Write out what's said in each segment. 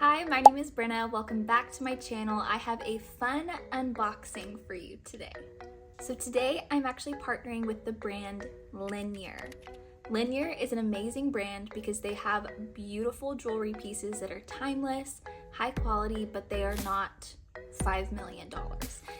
Hi, my name is Brenna. Welcome back to my channel. I have a fun unboxing for you today. So today I'm actually partnering with the brand Linjer. Linjer is an amazing brand because they have beautiful jewelry pieces that are timeless, high quality, but they are not $5 million.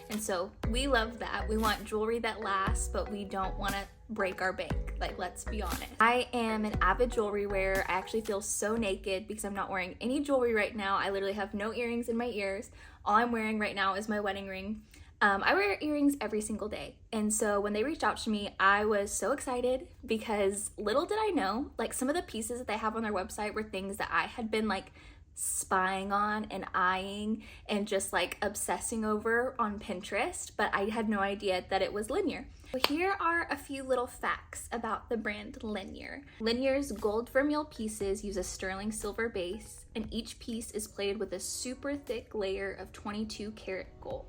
And so we love that. We want jewelry that lasts, but we don't want to break our bank. Like, let's be honest. I am an avid jewelry wearer. I actually feel so naked because I'm not wearing any jewelry right now. I literally have no earrings in my ears. All I'm wearing right now is my wedding ring. I wear earrings every single day. And so when they reached out to me, I was so excited because little did I know, like some of the pieces that they have on their website were things that I had been like spying on and eyeing and just like obsessing over on Pinterest, but I had no idea that it was Linjer. So here are a few little facts about the brand Linjer. Linjer's gold vermeil pieces use a sterling silver base, and each piece is plated with a super thick layer of 22 karat gold.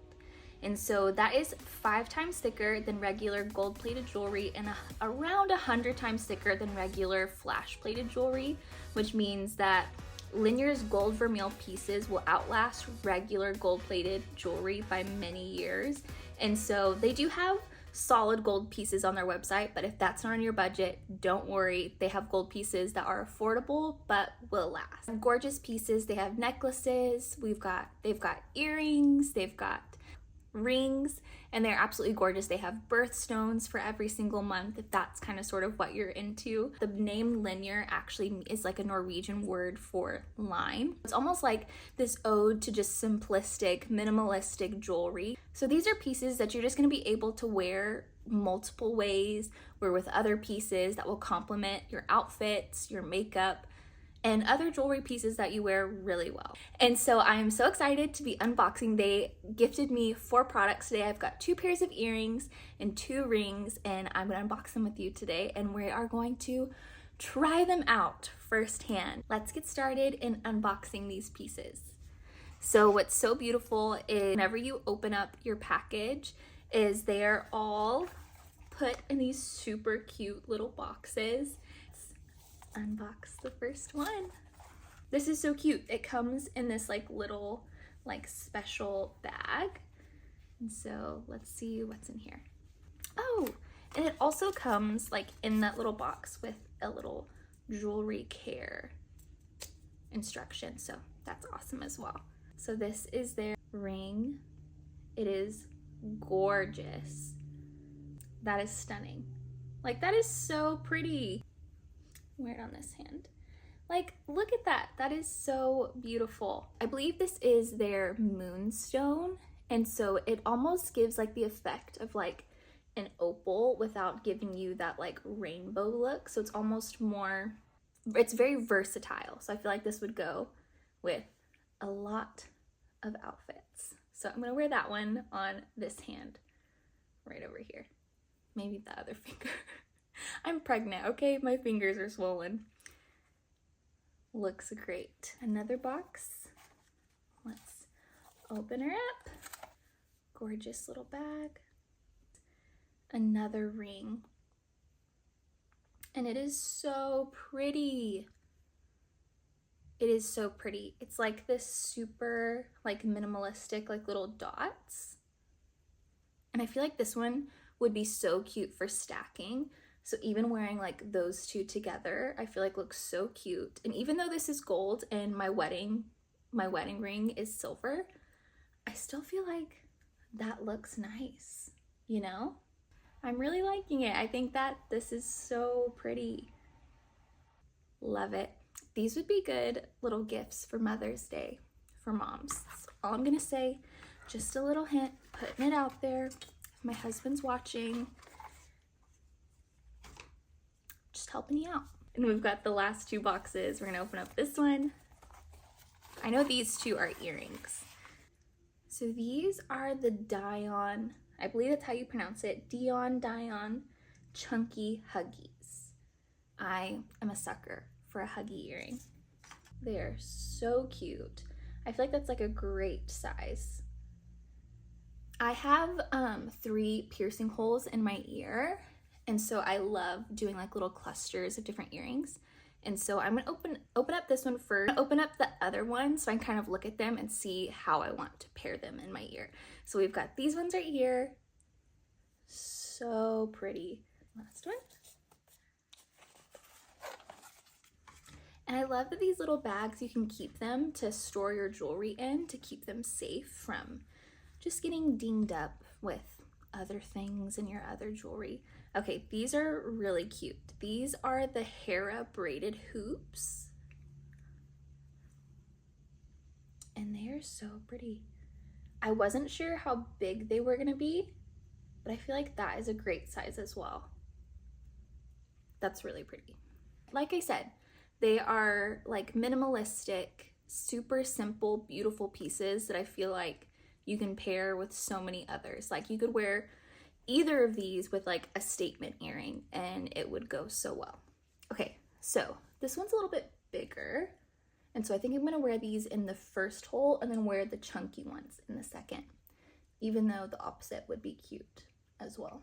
And so that is 5 times thicker than regular gold plated jewelry and around 100 times thicker than regular flash plated jewelry, which means that Linjer's gold vermeil pieces will outlast regular gold plated jewelry by many years. And so they do have solid gold pieces on their website, but if that's not on your budget, don't worry. They have gold pieces that are affordable but will last. Gorgeous pieces. They have necklaces. They've got earrings. They've got rings, and they're absolutely gorgeous. They have birthstones for every single month if that's kind of sort of what you're into. The name Linjer actually is like a Norwegian word for line. It's almost like this ode to just simplistic, minimalistic jewelry. So these are pieces that you're just going to be able to wear multiple ways, wear with other pieces that will complement your outfits, your makeup, and other jewelry pieces that you wear really well. And so I'm so excited to be unboxing. They gifted me 4 products today. I've got 2 pairs of earrings and 2 rings, and I'm gonna unbox them with you today, and we are going to try them out firsthand. Let's get started in unboxing these pieces. So what's so beautiful is whenever you open up your package is they're all put in these super cute little boxes. Unbox the first one. This is so cute. It comes in this like little like special bag. And so let's see what's in here. Oh, and it also comes like in that little box with a little jewelry care instruction. So that's awesome as well. So this is their ring. It is gorgeous. That is stunning. Like, that is so pretty. Wear it on this hand. Like, look at that. That is so beautiful. I believe this is their Moonstone, and so it almost gives like the effect of like an opal without giving you that like rainbow look. So it's almost more, it's very versatile. So I feel like this would go with a lot of outfits. So I'm gonna wear that one on this hand right over here. Maybe the other finger. I'm pregnant, okay? My fingers are swollen. Looks great. Another box. Let's open her up. Gorgeous little bag. Another ring. And it is so pretty. It is so pretty. It's like this super like minimalistic like little dots. And I feel like this one would be so cute for stacking. So even wearing like those two together, I feel like looks so cute. And even though this is gold and my wedding ring is silver, I still feel like that looks nice, you know? I'm really liking it. I think that this is so pretty. Love it. These would be good little gifts for Mother's Day for moms. That's all I'm gonna say. Just a little hint, putting it out there. If my husband's watching, just helping you out. And we've got the last 2 boxes. We're gonna open up this one. I know these 2 are earrings. So these are the Dion, I believe that's how you pronounce it, Dion Chunky Huggies. I am a sucker for a huggy earring. They are so cute. I feel like that's like a great size. I have 3 piercing holes in my ear, and so I love doing like little clusters of different earrings. And so I'm gonna open up this one first, open up the other one so I can kind of look at them and see how I want to pair them in my ear. So we've got these ones right here. So pretty. Last one. And I love that these little bags, you can keep them to store your jewelry in to keep them safe from just getting dinged up with other things in your other jewelry. Okay, these are really cute. These are the Hera braided hoops. And they are so pretty. I wasn't sure how big they were gonna be, but I feel like that is a great size as well. That's really pretty. Like I said, they are like minimalistic, super simple, beautiful pieces that I feel like you can pair with so many others. Like you could wear either of these with like a statement earring and it would go so well. Okay, so this one's a little bit bigger. And so I think I'm gonna wear these in the first hole and then wear the chunky ones in the second, even though the opposite would be cute as well.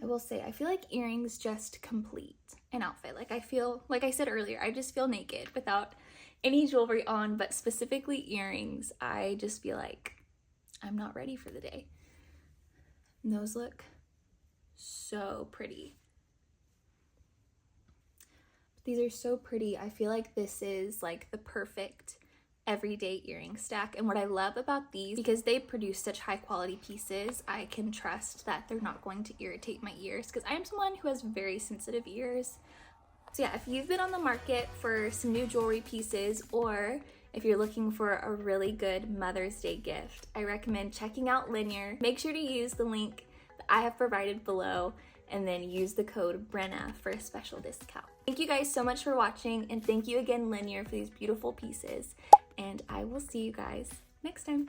I will say, I feel like earrings just complete an outfit. Like I feel, like I said earlier, I just feel naked without any jewelry on, but specifically earrings, I just feel like I'm not ready for the day. And those look so pretty. These are so pretty. I feel like this is like the perfect everyday earring stack. And what I love about these, because they produce such high quality pieces, I can trust that they're not going to irritate my ears, because I am someone who has very sensitive ears. So yeah, if you've been on the market for some new jewelry pieces, or if you're looking for a really good Mother's Day gift, I recommend checking out Linjer. Make sure to use the link that I have provided below and then use the code BRENNA for a special discount. Thank you guys so much for watching, and thank you again, Linjer, for these beautiful pieces. And I will see you guys next time.